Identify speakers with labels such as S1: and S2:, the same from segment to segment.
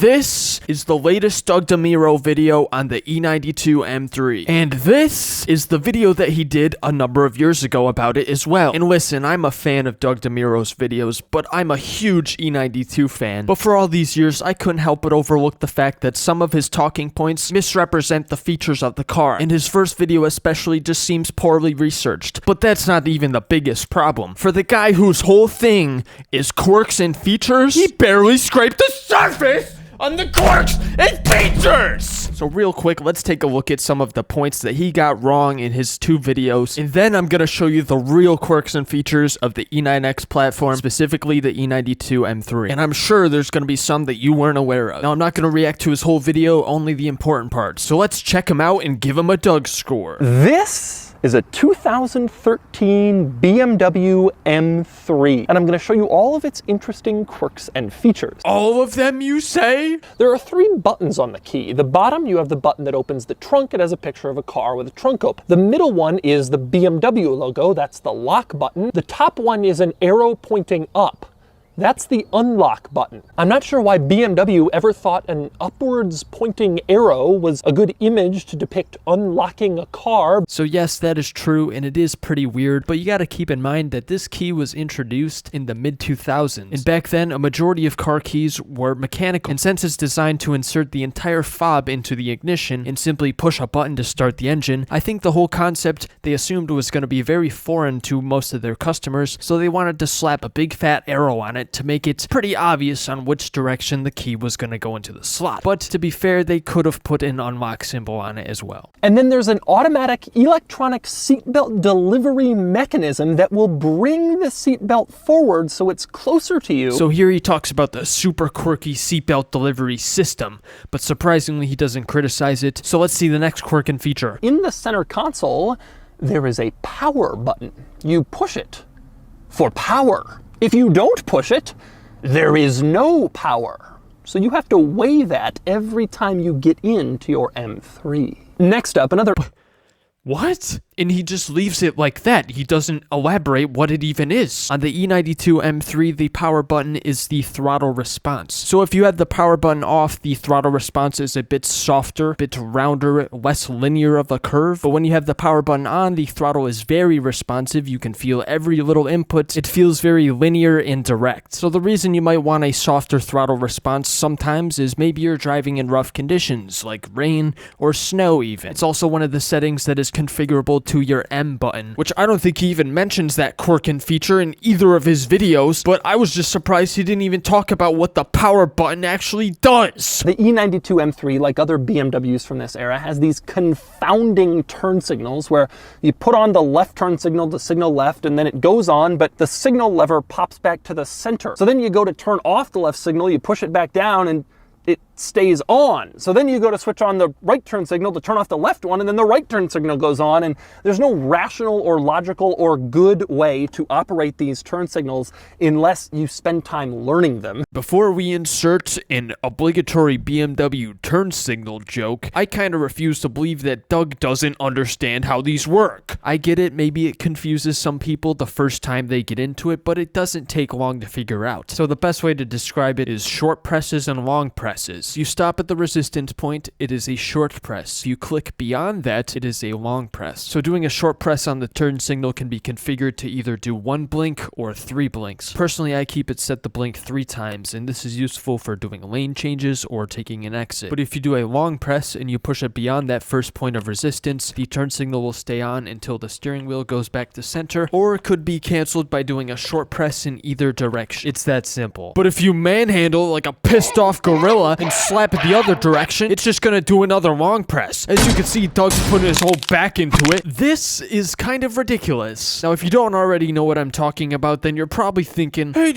S1: This is the latest Doug Demuro video on the E92 M3. And this is the video that he did a number of years ago about it as well. And listen, I'm a fan of Doug Demuro's videos, but I'm a huge E92 fan. But for all these years, I couldn't help but overlook the fact that some of his talking points misrepresent the features of the car. And his first video especially just seems poorly researched. But that's not even the biggest problem. For the guy whose whole thing is quirks and features, he barely scraped the surface on the quirks and features! So real quick, let's take a look at some of the points that he got wrong in his two videos, and then I'm gonna show you the real quirks and features of the E9X platform, specifically the E92 M3. And I'm sure there's gonna be some that you weren't aware of. Now, I'm not gonna react to his whole video, only the important parts. So let's check him out and give him a Doug score.
S2: This is a 2013 BMW M3, and I'm going to show you all of its interesting quirks and features.
S1: All of them, you say?
S2: There are 3 buttons on the key. The bottom, you have the button that opens the trunk. It has a picture of a car with a trunk open. The middle one is the BMW logo. That's the lock button. The top one is an arrow pointing up. That's the unlock button. I'm not sure why BMW ever thought an upwards pointing arrow was a good image to depict unlocking a car.
S1: So yes, that is true, and it is pretty weird, but you gotta keep in mind that this key was introduced in the mid-2000s. And back then, a majority of car keys were mechanical. And since it's designed to insert the entire fob into the ignition and simply push a button to start the engine, I think the whole concept they assumed was gonna be very foreign to most of their customers, so they wanted to slap a big fat arrow on it to make it pretty obvious on which direction the key was going to go into the slot. But to be fair, they could have put an unlock symbol on it as well.
S2: And then there's an automatic electronic seatbelt delivery mechanism that will bring the seatbelt forward so it's closer to you.
S1: So here he talks about the super quirky seatbelt delivery system, but surprisingly he doesn't criticize it. So let's see the next quirk and feature.
S2: In the center console, there is a power button. You push it for power. If you don't push it, there is no power. So you have to weigh that every time you get into your M3. Next up, another...
S1: What? And he just leaves it like that. He doesn't elaborate what it even is. On the E92 M3, the power button is the throttle response. So if you have the power button off, the throttle response is a bit softer, a bit rounder, less linear of a curve. But when you have the power button on, the throttle is very responsive. You can feel every little input. It feels very linear and direct. So the reason you might want a softer throttle response sometimes is maybe you're driving in rough conditions, like rain or snow even. It's also one of the settings that is configurable to your M button, which I don't think he even mentions that quirk and feature in either of his videos, but I was just surprised he didn't even talk about what the power button actually does.
S2: The E92 M3, like other BMWs from this era, has these confounding turn signals where you put on the left turn signal to signal left and then it goes on, but the signal lever pops back to the center. So then you go to turn off the left signal, you push it back down and it stays on. So then you go to switch on the right turn signal to turn off the left one, and then the right turn signal goes on, and there's no rational or logical or good way to operate these turn signals unless you spend time learning them.
S1: Before we insert an obligatory BMW turn signal joke, I kind of refuse to believe that Doug doesn't understand how these work. I get it, maybe it confuses some people the first time they get into it, but it doesn't take long to figure out. So the best way to describe it is short presses and long presses. You stop at the resistance point, it is a short press. If you click beyond that, it is a long press. So doing a short press on the turn signal can be configured to either do 1 blink or 3 blinks. Personally, I keep it set to blink 3 times, and this is useful for doing lane changes or taking an exit. But if you do a long press and you push it beyond that first point of resistance, the turn signal will stay on until the steering wheel goes back to center, or it could be canceled by doing a short press in either direction. It's that simple. But if you manhandle like a pissed off gorilla and slap it the other direction, it's just gonna do another long press. As you can see, Doug's putting his whole back into it. This is kind of ridiculous. Now, if you don't already know what I'm talking about, then you're probably thinking, hey,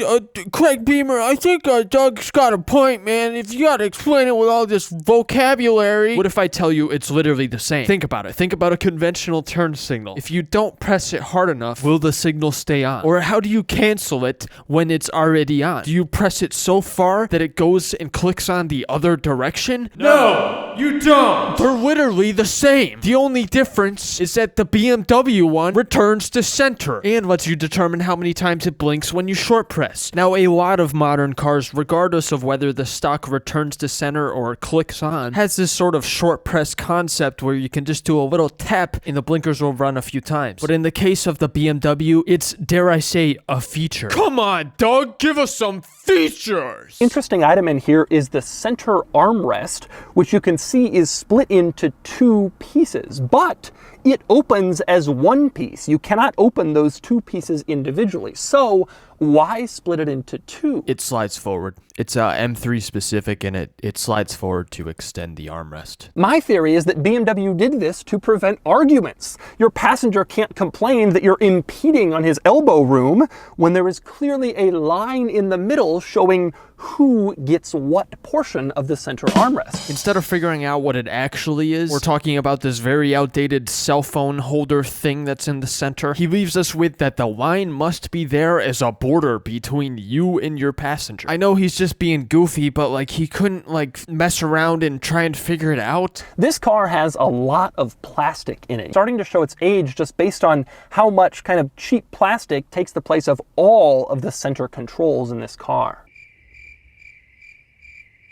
S1: Craig Beamer, I think Doug's got a point, man. If you gotta explain it with all this vocabulary. What if I tell you it's literally the same? Think about it. Think about a conventional turn signal. If you don't press it hard enough, will the signal stay on? Or how do you cancel it when it's already on? Do you press it so far that it goes and clicks on the the other direction?
S3: No, you don't!
S1: They're literally the same. The only difference is that the BMW one returns to center and lets you determine how many times it blinks when you short press. Now, a lot of modern cars, regardless of whether the stock returns to center or clicks on, has this sort of short press concept where you can just do a little tap and the blinkers will run a few times. But in the case of the BMW, it's, dare I say, a feature. Come on, Doug, give us some features!
S2: Interesting item in here is the center armrest, which you can see is split into two pieces, but it opens as one piece. You cannot open those two pieces individually. So why split it into two?
S1: It slides forward. It's M3 specific, and it slides forward to extend the armrest.
S2: My theory is that BMW did this to prevent arguments. Your passenger can't complain that you're impeding on his elbow room when there is clearly a line in the middle showing who gets what portion of the center armrest.
S1: Instead of figuring out what it actually is, we're talking about this very outdated cell phone holder thing that's in the center. He leaves us with that the line must be there as a border between you and your passenger. I know he's just being goofy, but like he couldn't like mess around and try and figure it out.
S2: This car has a lot of plastic in it, starting to show its age just based on how much kind of cheap plastic takes the place of all of the center controls in this car.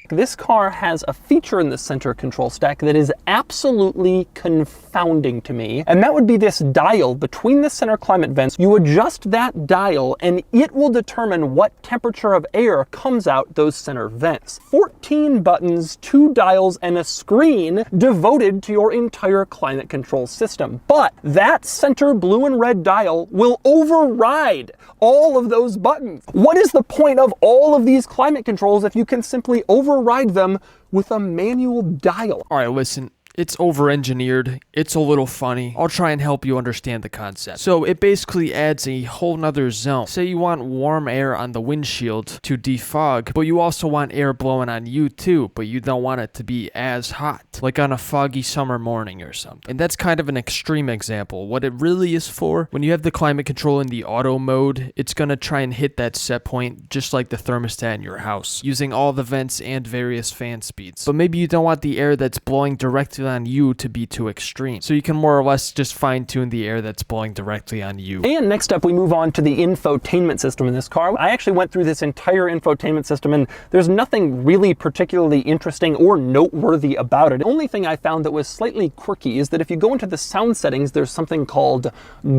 S2: This car has a feature in the center control stack that is absolutely confounding to me, and that would be this dial between the center climate vents. You adjust that dial and it will determine what temperature of air comes out those center vents. 14 buttons, 2 dials, and a screen devoted to your entire climate control system. But that center blue and red dial will override all of those buttons. What is the point of all of these climate controls if you can simply override them with a manual dial?
S1: All right, listen. It's over-engineered, it's a little funny. I'll try and help you understand the concept. So it basically adds a whole nother zone. Say you want warm air on the windshield to defog, but you also want air blowing on you too, but you don't want it to be as hot, like on a foggy summer morning or something. And that's kind of an extreme example. What it really is for, when you have the climate control in the auto mode, it's gonna try and hit that set point just like the thermostat in your house, using all the vents and various fan speeds. But maybe you don't want the air that's blowing directly on you to be too extreme. So you can more or less just fine tune the air that's blowing directly on you.
S2: And next up we move on to the infotainment system in this car. I actually went through this entire infotainment system and there's nothing really particularly interesting or noteworthy about it. The only thing I found that was slightly quirky is that if you go into the sound settings, there's something called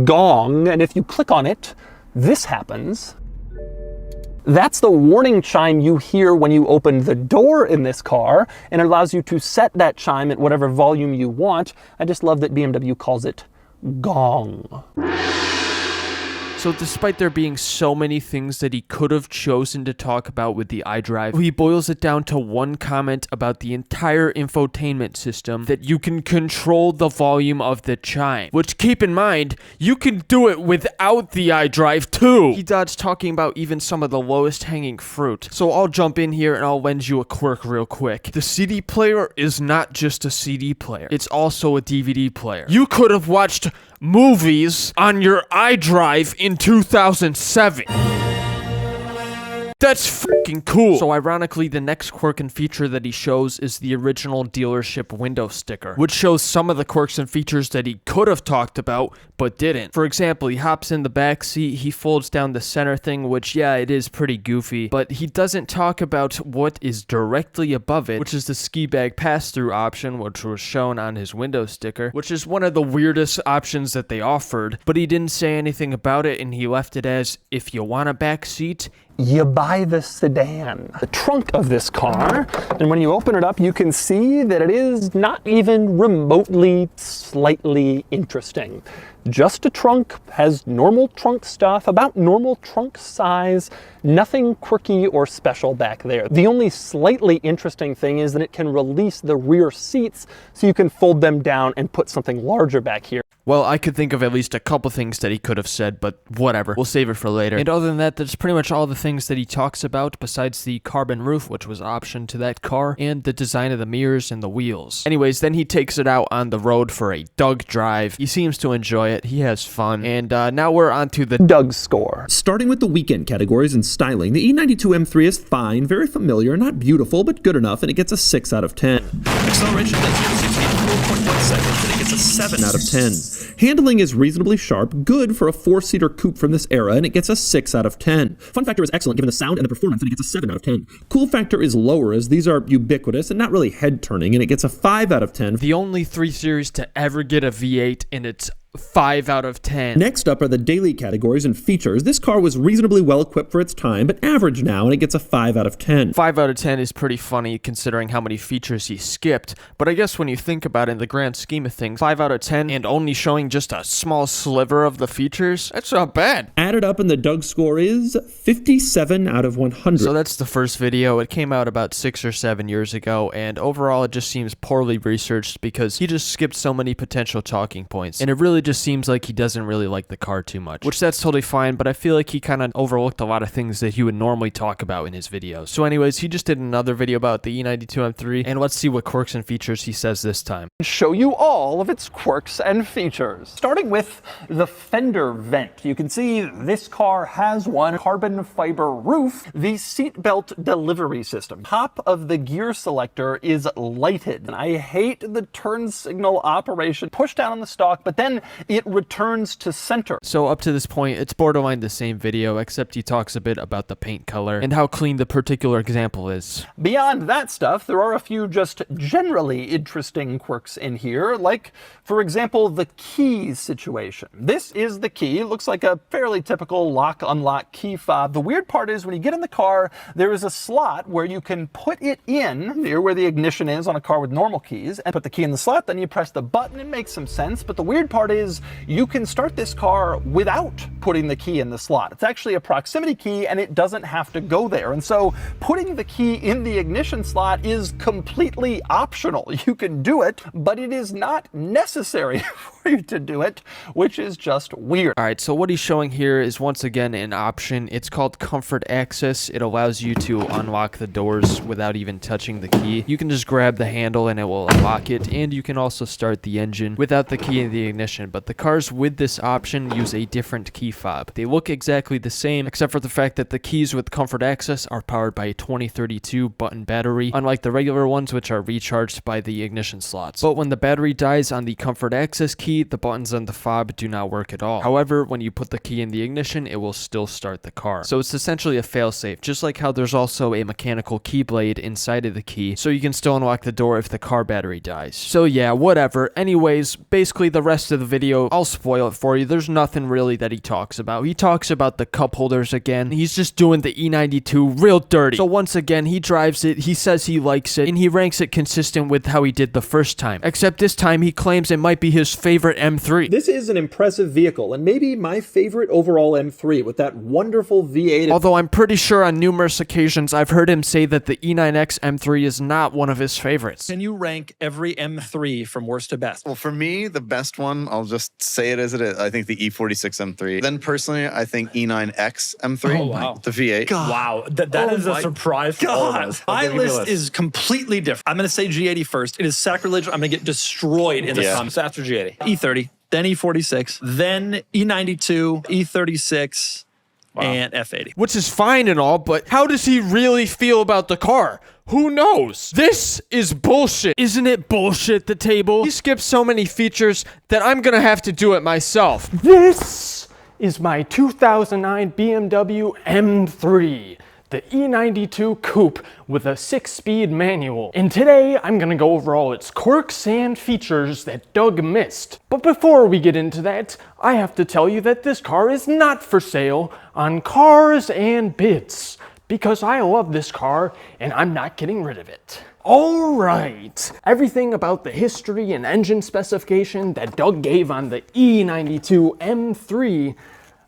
S2: gong, and if you click on it, this happens. That's the warning chime you hear when you open the door in this car, and it allows you to set that chime at whatever volume you want. I just love that BMW calls it gong.
S1: So despite there being so many things that he could have chosen to talk about with the iDrive, he boils it down to one comment about the entire infotainment system, that you can control the volume of the chime. Which, keep in mind, you can do it without the iDrive too! He dodged talking about even some of the lowest hanging fruit. So I'll jump in here and I'll lend you a quirk real quick. The CD player is not just a CD player, it's also a DVD player. You could have watched movies on your iDrive in 2007. That's freaking cool. So ironically, the next quirk and feature that he shows is the original dealership window sticker, which shows some of the quirks and features that he could have talked about, but didn't. For example, he hops in the back seat, he folds down the center thing, which, yeah, it is pretty goofy, but he doesn't talk about what is directly above it, which is the ski bag pass-through option, which was shown on his window sticker, which is one of the weirdest options that they offered, but he didn't say anything about it, and he left it as, if you want a back seat,
S2: you buy the sedan. The trunk of this car, and when you open it up, you can see that it is not even remotely slightly interesting. Just a trunk, has normal trunk stuff, about normal trunk size, nothing quirky or special back there. The only slightly interesting thing is that it can release the rear seats so you can fold them down and put something larger back here.
S1: Well, I could think of at least a couple things that he could have said, but whatever. We'll save it for later. And other than that, that's pretty much all the things that he talks about, besides the carbon roof, which was optioned to that car, and the design of the mirrors and the wheels. Anyways, then he takes it out on the road for a Doug drive. He seems to enjoy quiet. He has fun. And now we're on to the
S2: Doug score.
S4: Starting with the weekend categories and styling, the E92 M3 is fine, very familiar, not beautiful, but good enough, and it gets a 6 out of 10. Acceleration at 4.1 seconds, and it gets a 7 out of 10. Handling is reasonably sharp, good for a 4-seater coupe from this era, and it gets a 6 out of 10. Fun factor is excellent given the sound and the performance, and it gets a 7 out of 10. Cool factor is lower, as these are ubiquitous and not really head-turning, and it gets a 5 out of 10.
S1: The only 3 Series to ever get a V8, and it's 5 out of 10.
S4: Next up are the daily categories and features. This car was reasonably well equipped for its time, but average now, and it gets a 5 out of 10.
S1: 5 out of 10 is pretty funny considering how many features he skipped, but I guess when you think about it in the grand scheme of things, 5 out of 10 and only showing just a small sliver of the features, that's not bad.
S4: Added up, and the Doug score is 57 out of 100.
S1: So that's the first video. It came out about 6 or 7 years ago, and overall it just seems poorly researched because he just skipped so many potential talking points, and it really just seems like he doesn't really like the car too much, which that's totally fine, but I feel like he kind of overlooked a lot of things that he would normally talk about in his videos. So anyways, he just did another video about the E92 M3, and let's see what quirks and features he says this time.
S2: Show you all of its quirks and features. Starting with the fender vent. You can see this car has one carbon fiber roof. The seatbelt delivery system. Top of the gear selector is lighted. And I hate the turn signal operation. Push down on the stalk, but then it returns to center.
S1: So up to this point, it's borderline the same video, except he talks a bit about the paint color and how clean the particular example is.
S2: Beyond that stuff, there are a few just generally interesting quirks in here, like, for example, the keys situation. This is the key. It looks like a fairly typical lock-unlock key fob. The weird part is when you get in the car, there is a slot where you can put it in, near where the ignition is on a car with normal keys, and put the key in the slot, then you press the button. It makes some sense, but the weird part is you can start this car without putting the key in the slot. It's actually a proximity key and it doesn't have to go there. And so putting the key in the ignition slot is completely optional. You can do it, but it is not necessary for you to do it, which is just weird.
S1: Alright, so what he's showing here is once again an option. It's called comfort access. It allows you to unlock the doors without even touching the key. You can just grab the handle and it will unlock it, and you can also start the engine without the key in the ignition. But the cars with this option use a different key fob. They look exactly the same, except for the fact that the keys with comfort access are powered by a 2032 button battery, unlike the regular ones which are recharged by the ignition slots. But when the battery dies on the comfort access key, the buttons on the fob do not work at all. However, when you put the key in the ignition, it will still start the car. So it's essentially a failsafe, just like how there's also a mechanical key blade inside of the key, so you can still unlock the door if the car battery dies. So yeah, whatever. Anyways, basically the rest of the video, I'll spoil it for you. There's nothing really that he talks about. He talks about the cup holders again. He's just doing the E92 real dirty. So once again, he drives it, he says he likes it, and he ranks it consistent with how he did the first time. Except this time he claims it might be his favorite M3.
S4: This is an impressive vehicle, and maybe my favorite overall M3 with that wonderful V8.
S1: Although I'm pretty sure on numerous occasions I've heard him say that the E9X M3 is not one of his favorites.
S5: Can you rank every M3 from worst to best?
S6: Well, for me, the best one, I'll just say it as it is. I think the E46 M3. Then personally, I think E9X M3.
S5: Oh, wow.
S6: The V8.
S5: God. Wow, that is a surprise for all of us. My list is completely different. I'm going to say G80 first. It is sacrilege. I'm going to get destroyed in the comments after G80. E30, then E46, then E92, E36, and F80.
S1: Which is fine and all, but how does he really feel about the car? Who knows? This is bullshit. Isn't it bullshit, the table? He skips so many features that I'm gonna have to do it myself. This is my 2009 BMW M3. The E92 Coupe with a 6-speed manual. And today, I'm gonna go over all its quirks and features that Doug missed. But before we get into that, I have to tell you that this car is not for sale on Cars and Bits, because I love this car and I'm not getting rid of it. Alright, everything about the history and engine specification that Doug gave on the E92 M3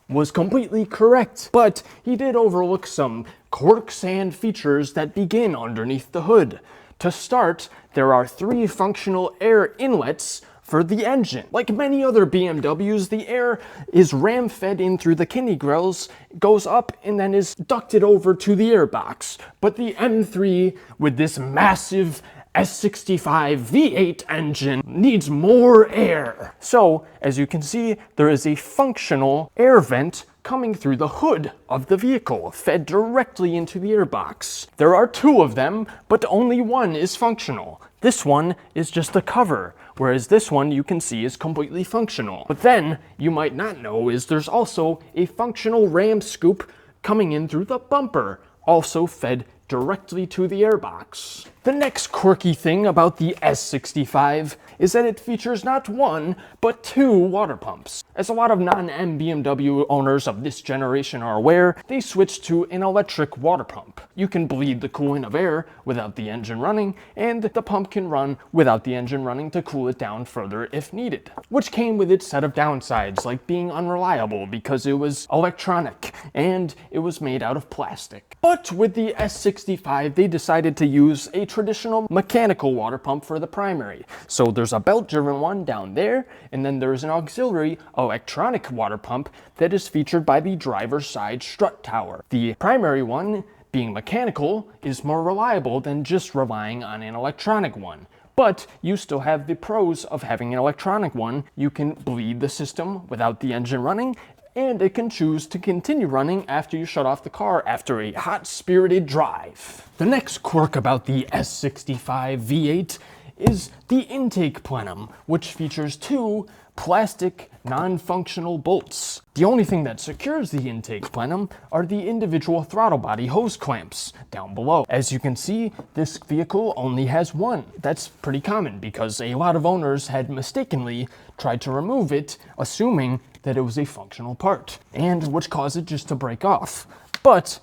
S1: was completely correct, but he did overlook some quirks and features that begin underneath the hood. To start, there are 3 functional air inlets for the engine. Like many other BMWs, the air is ram-fed in through the kidney grills, goes up, and then is ducted over to the airbox. But the M3, with this massive
S7: S65 V8 engine needs more air. So, as you can see, there is a functional air vent coming through the hood of the vehicle, fed directly into the airbox. There are two of them, but only one is functional. This one is just a cover, whereas this one you can see is completely functional. But then, you might not know is there's also a functional ram scoop coming in through the bumper, also fed directly to the airbox. The next quirky thing about the S65 is that it features not one, but two water pumps. As a lot of non-M BMW owners of this generation are aware, they switched to an electric water pump. You can bleed the coolant of air without the engine running, and the pump can run without the engine running to cool it down further if needed. Which came with its set of downsides, like being unreliable because it was electronic, and it was made out of plastic. But with the S65, they decided to use a traditional mechanical water pump for the primary. So there's a belt-driven one down there, and then there's an auxiliary electronic water pump that is featured by the driver's side strut tower. The primary one, being mechanical, is more reliable than just relying on an electronic one. But you still have the pros of having an electronic one. You can bleed the system without the engine running, and it can choose to continue running after you shut off the car after a hot-spirited drive. The next quirk about the S65 V8 is the intake plenum, which features two plastic non-functional bolts. The only thing that secures the intake plenum are the individual throttle body hose clamps down below. As you can see, this vehicle only has one. That's pretty common because a lot of owners had mistakenly tried to remove it, assuming that it was a functional part, and which caused it just to break off. But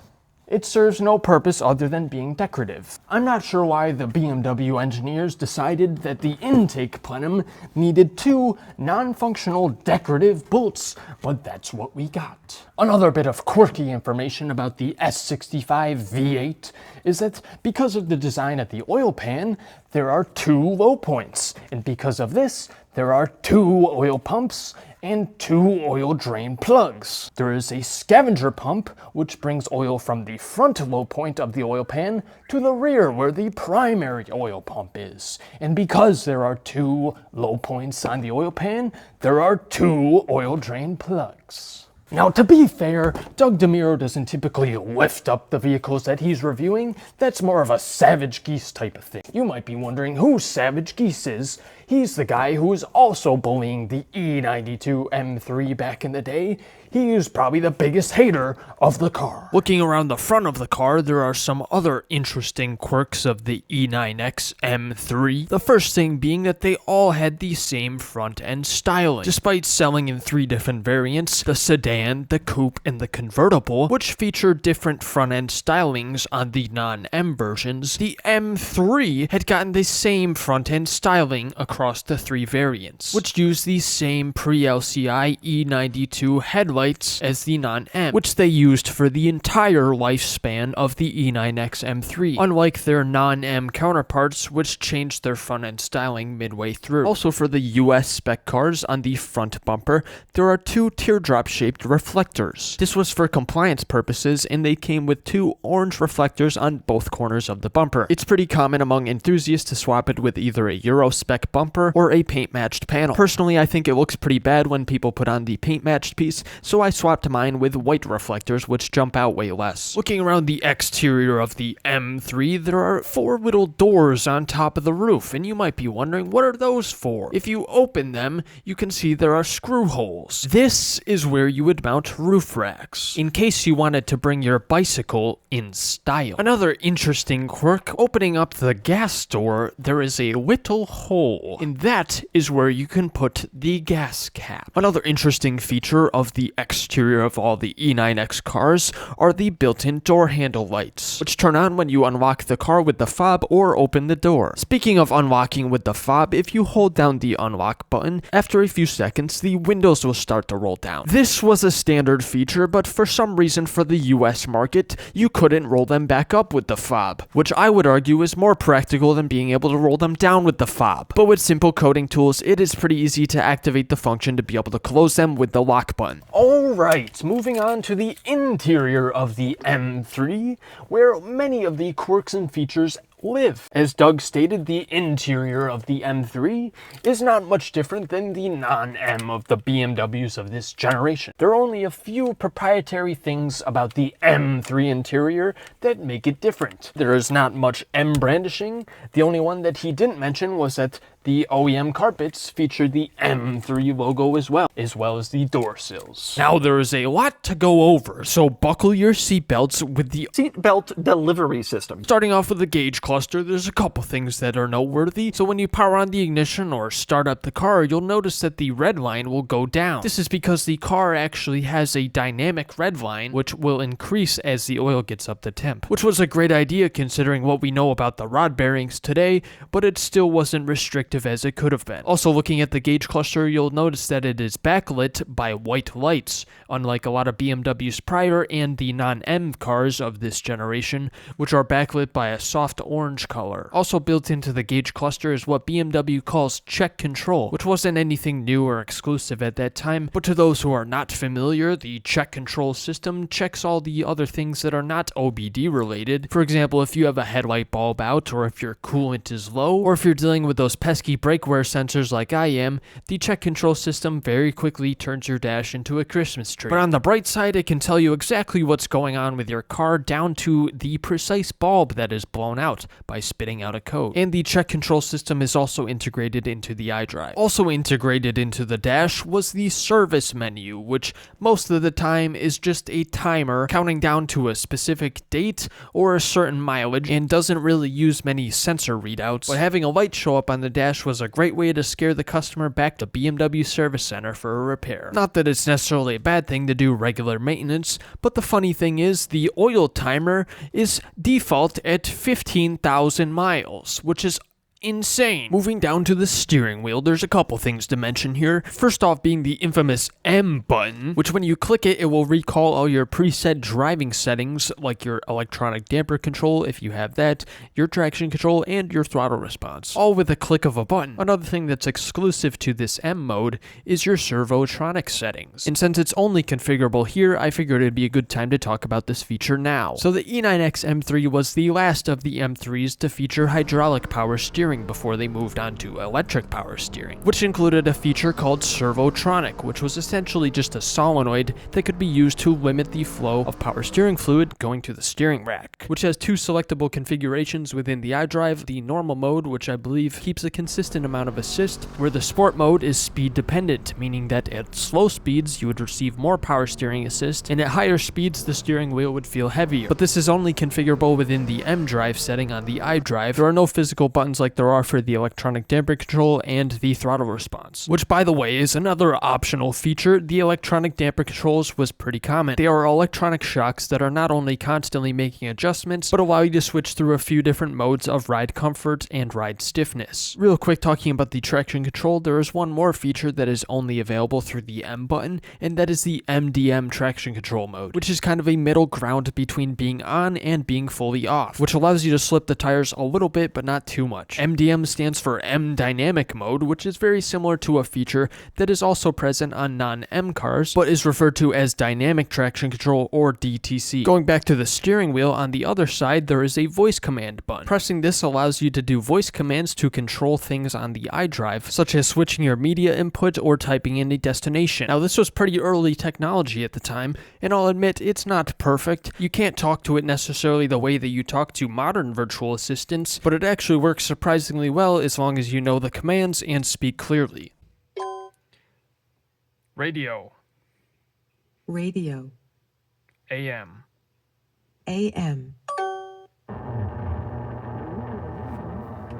S7: it serves no purpose other than being decorative. I'm not sure why the BMW engineers decided that the intake plenum needed two non-functional decorative bolts, but that's what we got. Another bit of quirky information about the S65 V8 is that because of the design at the oil pan, there are two low points, and because of this, there are two oil pumps and two oil drain plugs. There is a scavenger pump, which brings oil from the front low point of the oil pan to the rear where the primary oil pump is. And because there are two low points on the oil pan, there are two oil drain plugs. Now, to be fair, Doug Demuro doesn't typically lift up the vehicles that he's reviewing. That's more of a Savage Geese type of thing. You might be wondering who Savage Geese is. He's the guy who was also bullying the E92 M3 back in the day. He is probably the biggest hater of the car.
S1: Looking around the front of the car, there are some other interesting quirks of the E92 M3. The first thing being that they all had the same front end styling. Despite selling in three different variants, the sedan, the coupe, and the convertible, which feature different front end stylings on the non-M versions, the M3 had gotten the same front end styling across the three variants, which use the same pre-LCI E92 headlights as the non-M, which they used for the entire lifespan of the E92 M3, unlike their non-M counterparts, which changed their front-end styling midway through. Also, for the US spec cars, on the front bumper, there are two teardrop-shaped reflectors. This was for compliance purposes, and they came with two orange reflectors on both corners of the bumper. It's pretty common among enthusiasts to swap it with either a Euro spec bumper or a paint-matched panel. Personally, I think it looks pretty bad when people put on the paint-matched piece, so I swapped mine with white reflectors, which jump out way less. Looking around the exterior of the M3, there are four little doors on top of the roof, and you might be wondering, what are those for? If you open them, you can see there are screw holes. This is where you would mount roof racks, in case you wanted to bring your bicycle in style. Another interesting quirk, opening up the gas door, there is a little hole, and that is where you can put the gas cap. Another interesting feature of the exterior of all the E9X cars are the built-in door handle lights, which turn on when you unlock the car with the fob or open the door. Speaking of unlocking with the fob, if you hold down the unlock button, after a few seconds, the windows will start to roll down. This was a standard feature, but for some reason for the US market, you couldn't roll them back up with the fob, which I would argue is more practical than being able to roll them down with the fob. But with simple coding tools, it is pretty easy to activate the function to be able to close them with the lock button.
S7: Alright, moving on to the interior of the M3, where many of the quirks and features live. As Doug stated, the interior of the M3 is not much different than the non-M of the BMWs of this generation. There are only a few proprietary things about the M3 interior that make it different. There is not much M brandishing. The only one that he didn't mention was that the OEM carpets feature the M3 logo as well as the door sills.
S1: Now there is a lot to go over, so buckle your seatbelts with the
S2: Seatbelt delivery system.
S1: Starting off with the gauge cluster, there's a couple things that are noteworthy. So when you power on the ignition or start up the car, you'll notice that the red line will go down. This is because the car actually has a dynamic red line, which will increase as the oil gets up to temp, which was a great idea considering what we know about the rod bearings today, but it still wasn't restricted as it could have been. Also, looking at the gauge cluster, you'll notice that it is backlit by white lights, unlike a lot of BMWs prior and the non-M cars of this generation, which are backlit by a soft orange color. Also built into the gauge cluster is what BMW calls check control, which wasn't anything new or exclusive at that time, but to those who are not familiar, the check control system checks all the other things that are not OBD related. For example, if you have a headlight bulb out, or if your coolant is low, or if you're dealing with those pesky brake wear sensors like I am, the check control system very quickly turns your dash into a Christmas tree. But on the bright side, it can tell you exactly what's going on with your car down to the precise bulb that is blown out by spitting out a code. And the check control system is also integrated into the iDrive. Also integrated into the dash was the service menu, which most of the time is just a timer counting down to a specific date or a certain mileage and doesn't really use many sensor readouts. But having a light show up on the dash was a great way to scare the customer back to BMW Service Center for a repair. Not that it's necessarily a bad thing to do regular maintenance, but the funny thing is the oil timer is default at 15,000 miles, which is insane. Moving down to the steering wheel, there's a couple things to mention here. First off being the infamous M button, which when you click it, it will recall all your preset driving settings, like your electronic damper control, if you have that, your traction control, and your throttle response, all with a click of a button. Another thing that's exclusive to this M mode is your servotronic settings. And since it's only configurable here, I figured it'd be a good time to talk about this feature now. So the E9X M3 was the last of the M3s to feature hydraulic power steering before they moved on to electric power steering, which included a feature called servotronic, which was essentially just a solenoid that could be used to limit the flow of power steering fluid going to the steering rack, which has two selectable configurations within the iDrive: the normal mode, which I believe keeps a consistent amount of assist, where the sport mode is speed dependent, meaning that at slow speeds you would receive more power steering assist, and at higher speeds the steering wheel would feel heavier. But this is only configurable within the M drive setting on the iDrive. There are no physical buttons like there are for the electronic damper control and the throttle response, which by the way is another optional feature. The electronic damper controls was pretty common. They are electronic shocks that are not only constantly making adjustments, but allow you to switch through a few different modes of ride comfort and ride stiffness. Real quick, talking about the traction control, there is one more feature that is only available through the M button, and that is the MDM traction control mode, which is kind of a middle ground between being on and being fully off, which allows you to slip the tires a little bit but not too much. MDM stands for M dynamic mode, which is very similar to a feature that is also present on non-M cars, but is referred to as dynamic traction control or DTC. Going back to the steering wheel, on the other side there is a voice command button. Pressing this allows you to do voice commands to control things on the iDrive, such as switching your media input or typing in a destination. Now this was pretty early technology at the time, and I'll admit it's not perfect. You can't talk to it necessarily the way that you talk to modern virtual assistants, but it actually works surprisingly well as long as you know the commands and speak clearly. Radio.
S8: Radio.
S1: AM.
S8: AM.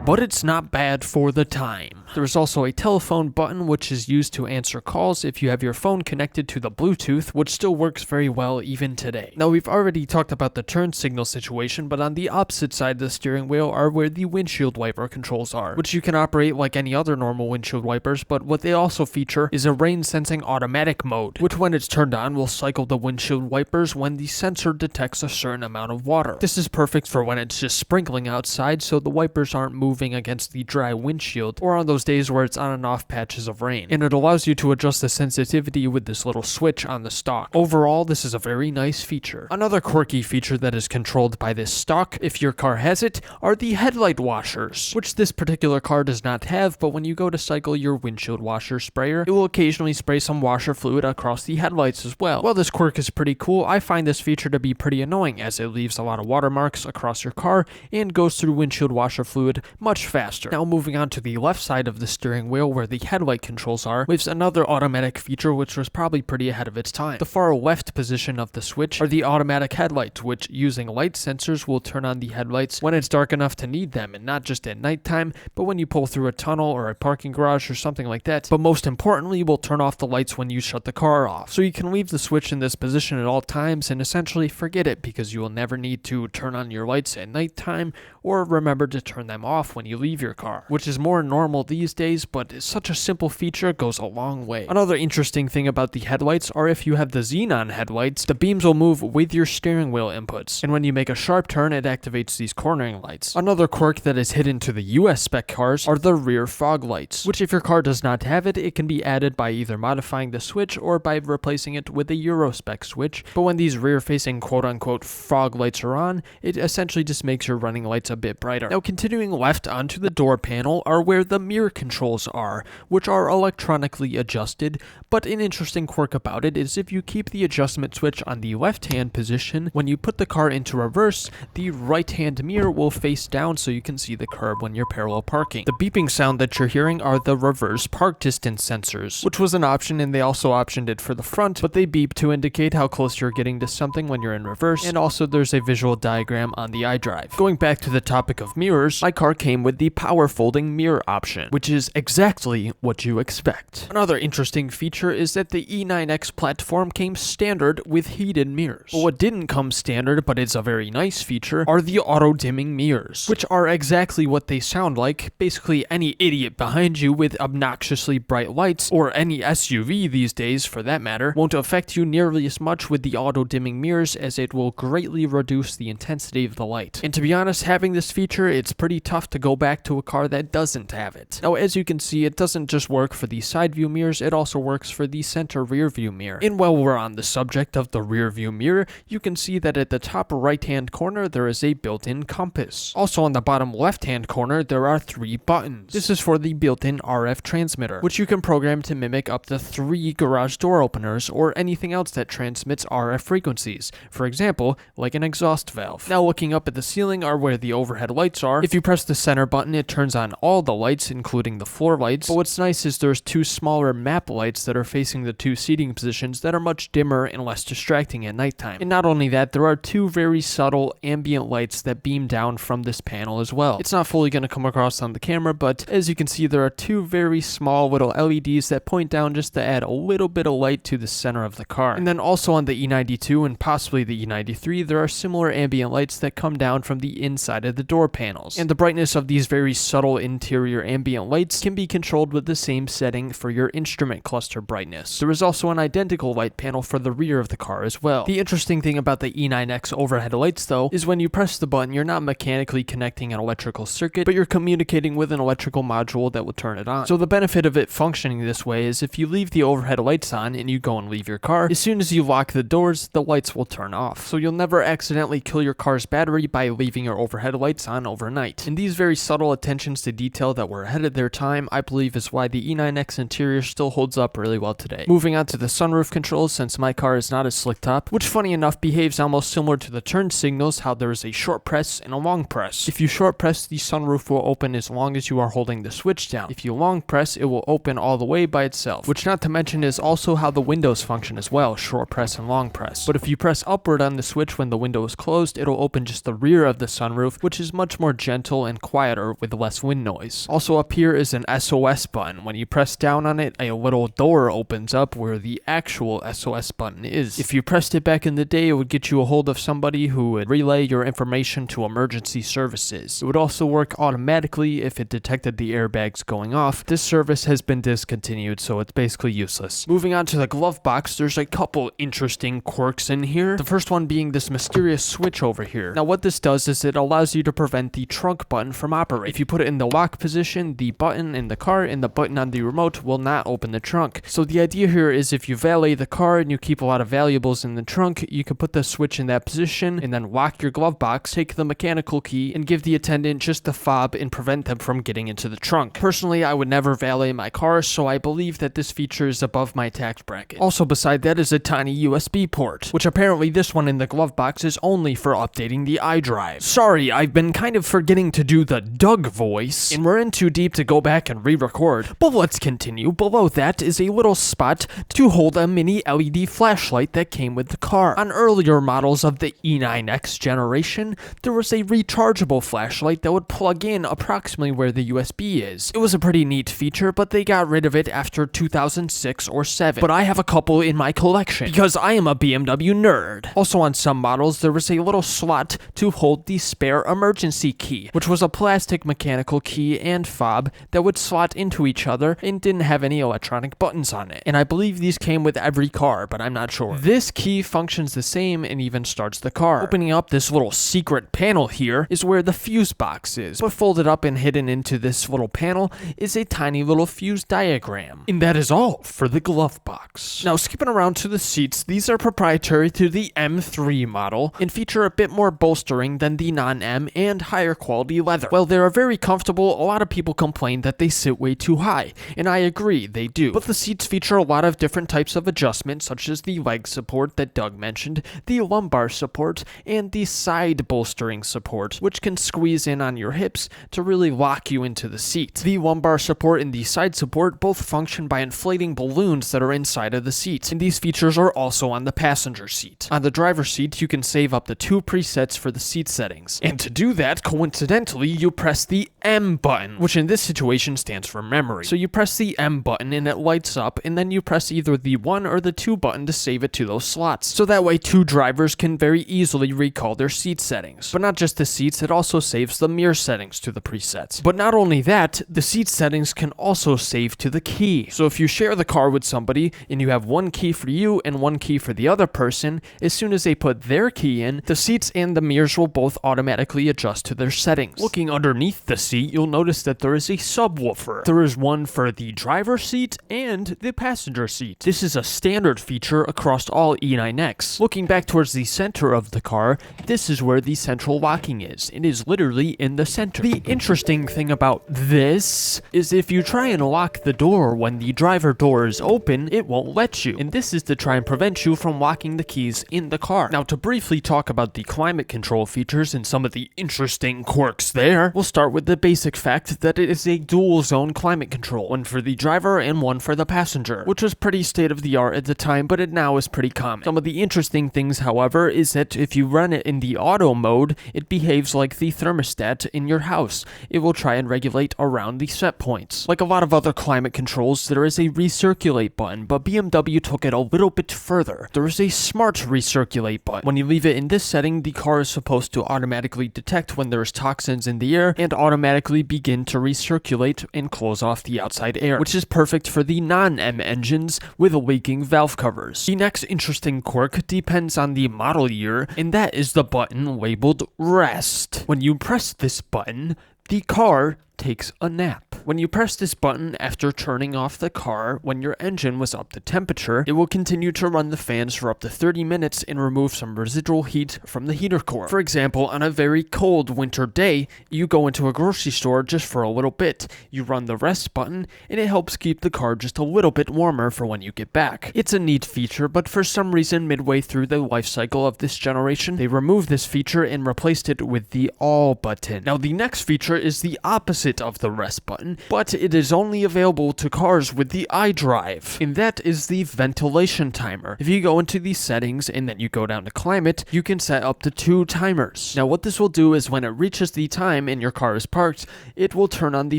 S1: But it's not bad for the time. There's also a telephone button which is used to answer calls if you have your phone connected to the Bluetooth, which still works very well even today. Now we've already talked about the turn signal situation, but on the opposite side of the steering wheel are where the windshield wiper controls are, which you can operate like any other normal windshield wipers, but what they also feature is a rain sensing automatic mode, which when it's turned on will cycle the windshield wipers when the sensor detects a certain amount of water. This is perfect for when it's just sprinkling outside so the wipers aren't moving against the dry windshield, or on those those days where it's on and off patches of rain. And it allows you to adjust the sensitivity with this little switch on the stalk. Overall, this is a very nice feature. Another quirky feature that is controlled by this stalk, if your car has it, are the headlight washers, which this particular car does not have, but when you go to cycle your windshield washer sprayer, it will occasionally spray some washer fluid across the headlights as well. While this quirk is pretty cool, I find this feature to be pretty annoying as it leaves a lot of watermarks across your car and goes through windshield washer fluid much faster. Now moving on to the left side of the steering wheel where the headlight controls are, with another automatic feature which was probably pretty ahead of its time. The far left position of the switch are the automatic headlights, which using light sensors will turn on the headlights when it's dark enough to need them, and not just at nighttime, but when you pull through a tunnel or a parking garage or something like that. But most importantly, will turn off the lights when you shut the car off. So you can leave the switch in this position at all times and essentially forget it, because you will never need to turn on your lights at nighttime or remember to turn them off when you leave your car, which is more normal these days, but such a simple feature goes a long way. Another interesting thing about the headlights are if you have the xenon headlights, the beams will move with your steering wheel inputs, and when you make a sharp turn, it activates these cornering lights. Another quirk that is hidden to the US spec cars are the rear fog lights, which if your car does not have it, it can be added by either modifying the switch or by replacing it with a Euro spec switch. But when these rear facing quote-unquote fog lights are on, it essentially just makes your running lights a bit brighter. Now continuing left onto the door panel are where the mirror controls are, which are electronically adjusted, but an interesting quirk about it is if you keep the adjustment switch on the left hand position, when you put the car into reverse, the right hand mirror will face down so you can see the curb when you're parallel parking. The beeping sound that you're hearing are the reverse park distance sensors, which was an option, and they also optioned it for the front, but they beep to indicate how close you're getting to something when you're in reverse, and also there's a visual diagram on the iDrive. Going back to the topic of mirrors, my car came with the power folding mirror option, which is exactly what you expect. Another interesting feature is that the E9X platform came standard with heated mirrors. But what didn't come standard, but it's a very nice feature, are the auto dimming mirrors, which are exactly what they sound like. Basically any idiot behind you with obnoxiously bright lights, or any SUV these days for that matter, won't affect you nearly as much with the auto dimming mirrors, as it will greatly reduce the intensity of the light. And to be honest, having this feature, it's pretty tough to go back to a car that doesn't have it. Now as you can see, it doesn't just work for the side view mirrors, it also works for the center rear view mirror. And while we're on the subject of the rear view mirror, you can see that at the top right hand corner there is a built-in compass. Also on the bottom left hand corner there are 3 buttons. This is for the built-in RF transmitter, which you can program to mimic up to 3 garage door openers or anything else that transmits RF frequencies, for example like an exhaust valve. Now looking up at the ceiling are where the overhead lights are. If you press the center button, it turns on all the lights including the floor lights, but what's nice is there's 2 smaller map lights that are facing the 2 seating positions that are much dimmer and less distracting at nighttime. And not only that, there are 2 very subtle ambient lights that beam down from this panel as well. It's not fully going to come across on the camera, but as you can see there are 2 very small little LEDs that point down just to add a little bit of light to the center of the car. And then also on the E92 and possibly the E93 there are similar ambient lights that come down from the inside of the door panels. And the brightness of these very subtle interior ambient lights can be controlled with the same setting for your instrument cluster brightness. There is also an identical light panel for the rear of the car as well. The interesting thing about the E9X overhead lights though is when you press the button, you're not mechanically connecting an electrical circuit, but you're communicating with an electrical module that will turn it on. So the benefit of it functioning this way is if you leave the overhead lights on and you go and leave your car, as soon as you lock the doors, the lights will turn off. So you'll never accidentally kill your car's battery by leaving your overhead lights on overnight. And these very subtle attentions to detail that were ahead of their time, I believe is why the E9X interior still holds up really well today. Moving on to the sunroof controls, since my car is not a slick top, which funny enough behaves almost similar to the turn signals, how there is a short press and a long press. If you short press, the sunroof will open as long as you are holding the switch down. If you long press, it will open all the way by itself, which not to mention is also how the windows function as well, short press and long press. But if you press upward on the switch when the window is closed, it'll open just the rear of the sunroof, which is much more gentle and quieter with less wind noise. Also up here is an SOS button. When you press down on it, a little door opens up where the actual SOS button is. If you pressed it back in the day, it would get you a hold of somebody who would relay your information to emergency services. It would also work automatically if it detected the airbags going off. This service has been discontinued, so it's basically useless. Moving on to the glove box, there's a couple interesting quirks in here. The first one being this mysterious switch over here. Now what this does is it allows you to prevent the trunk button from operating. If you put it in the lock position, the button in the car, and the button on the remote will not open the trunk. So the idea here is if you valet the car and you keep a lot of valuables in the trunk, you can put the switch in that position and then lock your glove box, take the mechanical key, and give the attendant just the fob and prevent them from getting into the trunk. Personally, I would never valet my car, so I believe that this feature is above my tax bracket. Also beside that is a tiny USB port, which apparently this one in the glove box is only for updating the iDrive. Sorry, I've been kind of forgetting to do the Doug voice, and we're in too deep to go back and re-record, but let's continue. Below that is a little spot to hold a mini LED flashlight that came with the car. On earlier models of the E9X generation, there was a rechargeable flashlight that would plug in approximately where the USB is. It was a pretty neat feature, but they got rid of it after 2006 or 7. But I have a couple in my collection, because I am a BMW nerd. Also on some models, there was a little slot to hold the spare emergency key, which was a plastic mechanical key and fob that would slot into each other and didn't have any electronic buttons on it. And I believe these came with every car, but I'm not sure. This key functions the same and even starts the car. Opening up this little secret panel here is where the fuse box is, but folded up and hidden into this little panel is a tiny little fuse diagram. And that is all for the glove box. Now skipping around to the seats, these are proprietary to the M3 model and feature a bit more bolstering than the non-M and higher quality leather. While they are very comfortable, a lot of people complain that they sit way too high, and I agree, they do. But the seats feature a lot of different types of adjustments, such as the leg support that Doug mentioned, the lumbar support, and the side bolstering support, which can squeeze in on your hips to really lock you into the seat. The lumbar support and the side support both function by inflating balloons that are inside of the seat, and these features are also on the passenger seat. On the driver's seat, you can save up to 2 presets for the seat settings, and to do that, coincidentally, you press the M button, which in this situation stands for memory. So you press the M button and it lights up, and then you press either the 1 or the 2 button to save it to those slots. So that way 2 drivers can very easily recall their seat settings. But not just the seats, it also saves the mirror settings to the presets. But not only that, the seat settings can also save to the key. So if you share the car with somebody and you have 1 key for you and 1 key for the other person, as soon as they put their key in, the seats and the mirrors will both automatically adjust to their settings. Looking underneath the seat, you'll notice that there is a subwoofer. There is one for the driver's seat and the passenger seat. This is a standard feature across all E9X. Looking back towards the center of the car, this is where the central locking is. It is literally in the center. The interesting thing about this is if you try and lock the door when the driver door is open, it won't let you. And this is to try and prevent you from locking the keys in the car. Now to briefly talk about the climate control features and some of the interesting quirks there, we'll start with the basic fact that it is a dual zone climate control, one for the driver and one for the passenger, which was pretty state of the art at the time, but it now is pretty common. Some of the interesting things, however, is that if you run it in the auto mode, it behaves like the thermostat in your house. It will try and regulate around the set points. Like a lot of other climate controls, there is a recirculate button, but BMW took it a little bit further. There is a smart recirculate button. When you leave it in this setting, the car is supposed to automatically detect when there's toxins in the air and automatically begin to recirculate and close off the outside air, which is perfect for the non-M engines with leaking valve covers. The next interesting quirk depends on the model year, and that is the button labeled rest. When you press this button, the car takes a nap. When you press this button after turning off the car when your engine was up to temperature, it will continue to run the fans for up to 30 minutes and remove some residual heat from the heater core. For example, on a very cold winter day, you go into a grocery store just for a little bit. You run the rest button and it helps keep the car just a little bit warmer for when you get back. It's a neat feature, but for some reason midway through the life cycle of this generation, they removed this feature and replaced it with the all button. Now the next feature is the opposite of the rest button, but it is only available to cars with the iDrive, and that is the ventilation timer. If you go into the settings and then you go down to climate, you can set up to 2 timers. Now what this will do is when it reaches the time and your car is parked, it will turn on the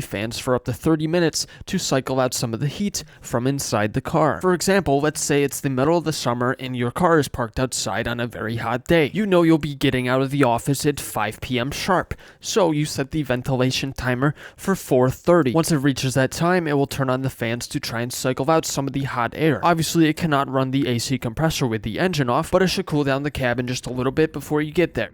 S1: fans for up to 30 minutes to cycle out some of the heat from inside the car. For example, let's say it's the middle of the summer and your car is parked outside on a very hot day. You know you'll be getting out of the office at 5 p.m. sharp, so you set the ventilation timer for 4:30. Once it reaches that time, it will turn on the fans to try and cycle out some of the hot air. Obviously, it cannot run the AC compressor with the engine off, but it should cool down the cabin just a little bit before you get there.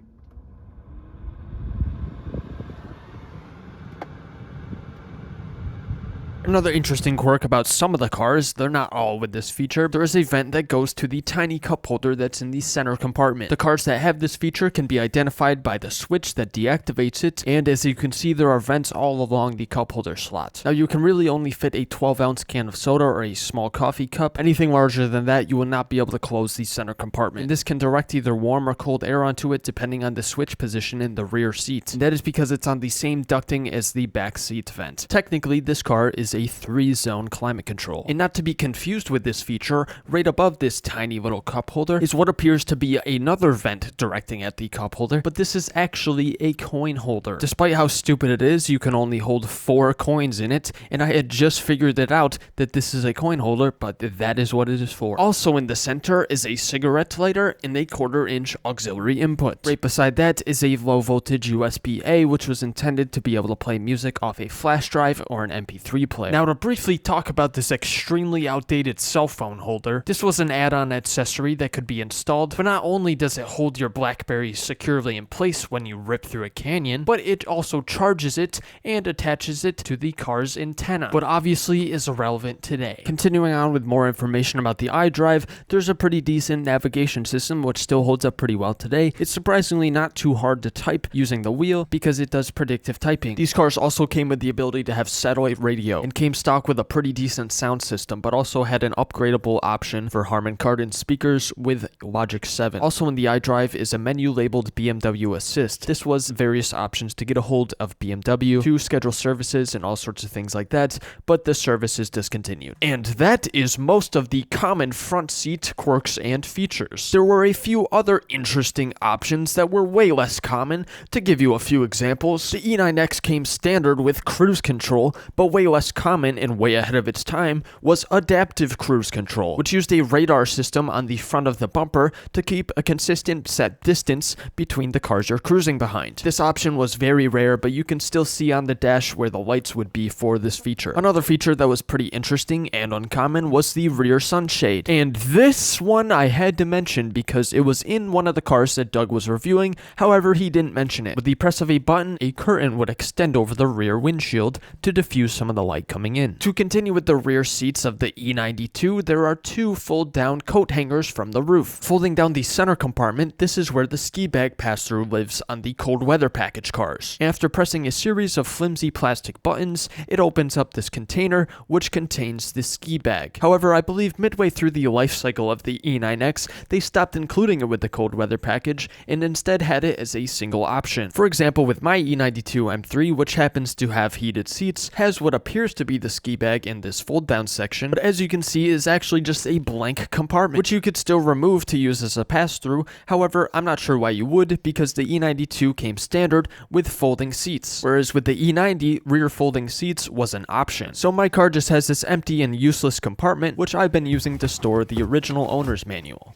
S1: Another interesting quirk about some of the cars, they're not all with this feature, there is a vent that goes to the tiny cup holder that's in the center compartment. The cars that have this feature can be identified by the switch that deactivates it, and as you can see, there are vents all along the cup holder slot. Now you can really only fit a 12-ounce can of soda or a small coffee cup. Anything larger than that, you will not be able to close the center compartment. And this can direct either warm or cold air onto it depending on the switch position in the rear seat. And that is because it's on the same ducting as the back seat vent. Technically, this car is a 3-zone climate control. And not to be confused with this feature, right above this tiny little cup holder is what appears to be another vent directing at the cup holder, but this is actually a coin holder. Despite how stupid it is, you can only hold 4 coins in it, and I had just figured it out that this is a coin holder, but that is what it is for. Also in the center is a cigarette lighter and a 1/4-inch auxiliary input. Right beside that is a low voltage USB-A, which was intended to be able to play music off a flash drive or an MP3 player. Now to briefly talk about this extremely outdated cell phone holder, this was an add-on accessory that could be installed, but not only does it hold your BlackBerry securely in place when you rip through a canyon, but it also charges it and attaches it to the car's antenna, but obviously is irrelevant today. Continuing on with more information about the iDrive, there's a pretty decent navigation system which still holds up pretty well today. It's surprisingly not too hard to type using the wheel because it does predictive typing. These cars also came with the ability to have satellite radio and came stock with a pretty decent sound system, but also had an upgradable option for Harman Kardon speakers with Logic 7. Also in the iDrive is a menu labeled BMW Assist. This was various options to get a hold of BMW, to schedule services and all sorts of things like that, but the service is discontinued. And that is most of the common front seat quirks and features. There were a few other interesting options that were way less common. To give you a few examples, the E9X came standard with cruise control, but way less common and way ahead of its time was adaptive cruise control, which used a radar system on the front of the bumper to keep a consistent set distance between the cars you're cruising behind. This option was very rare, but you can still see on the dash where the lights would be for this feature. Another feature that was pretty interesting and uncommon was the rear sunshade. And this one I had to mention because it was in one of the cars that Doug was reviewing, however he didn't mention it. With the press of a button, a curtain would extend over the rear windshield to diffuse some of the light coming in. To continue with the rear seats of the E92, there are 2 fold-down coat hangers from the roof. Folding down the center compartment, this is where the ski bag pass-through lives on the cold weather package cars. After pressing a series of flimsy plastic buttons, it opens up this container, which contains the ski bag. However, I believe midway through the life cycle of the E9X, they stopped including it with the cold weather package and instead had it as a single option. For example, with my E92 M3, which happens to have heated seats, has what appears to be the ski bag in this fold-down section, but as you can see is actually just a blank compartment, which you could still remove to use as a pass-through. However, I'm not sure why you would, because the E92 came standard with folding seats, whereas with the E90, rear folding seats was an option. So my car just has this empty and useless compartment, which I've been using to store the original owner's manual.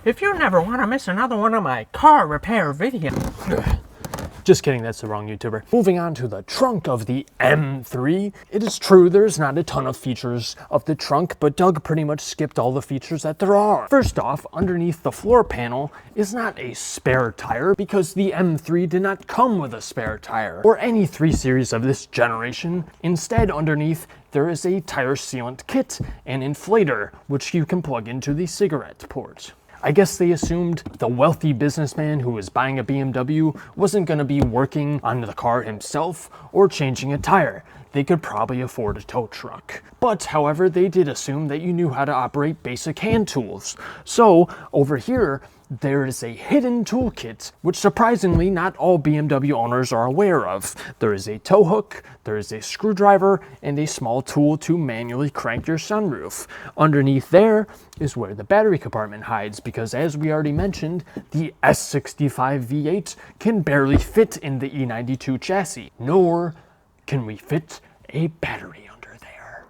S7: If you never want to miss another one of my car repair videos. Just kidding, that's the wrong YouTuber. Moving on to the trunk of the M3. It is true there's not a ton of features of the trunk, but Doug pretty much skipped all the features that there are. First off, underneath the floor panel is not a spare tire because the M3 did not come with a spare tire, or any 3 Series of this generation. Instead, underneath there is a tire sealant kit and inflator, which you can plug into the cigarette port. I guess they assumed the wealthy businessman who was buying a BMW wasn't going to be working on the car himself or changing a tire. They could probably afford a tow truck. But, however, they did assume that you knew how to operate basic hand tools. So, over here, there is a hidden toolkit, which surprisingly not all BMW owners are aware of. There is a tow hook, there is a screwdriver, and a small tool to manually crank your sunroof. Underneath there is where the battery compartment hides, because as we already mentioned, the S65 V8 can barely fit in the E92 chassis, nor can we fit a battery under there.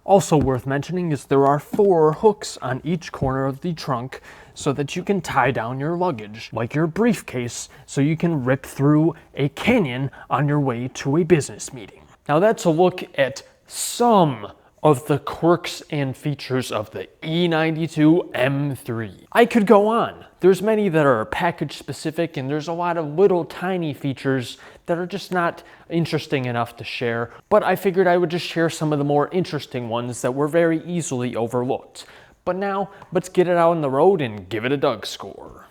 S7: Also worth mentioning is there are 4 hooks on each corner of the trunk so that you can tie down your luggage, like your briefcase, so you can rip through a canyon on your way to a business meeting. Now that's a look at some of the quirks and features of the E92 M3. I could go on. There's many that are package specific, and there's a lot of little tiny features that are just not interesting enough to share, but I figured I would just share some of the more interesting ones that were very easily overlooked. But now, let's get it out on the road and give it a Doug score.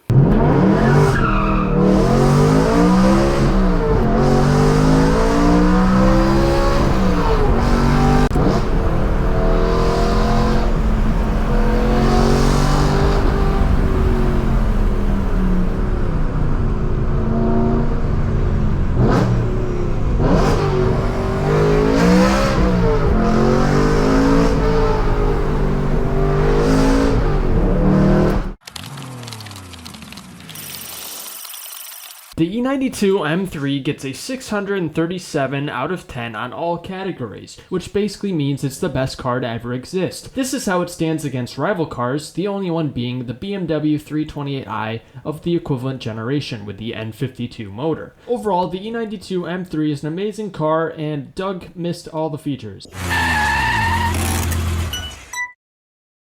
S7: The E92 M3 gets a 637 out of 10 on all categories, which basically means it's the best car to ever exist. This is how it stands against rival cars, the only one being the BMW 328i of the equivalent generation with the N52 motor. Overall, the E92 M3 is an amazing car, and Doug missed all the features.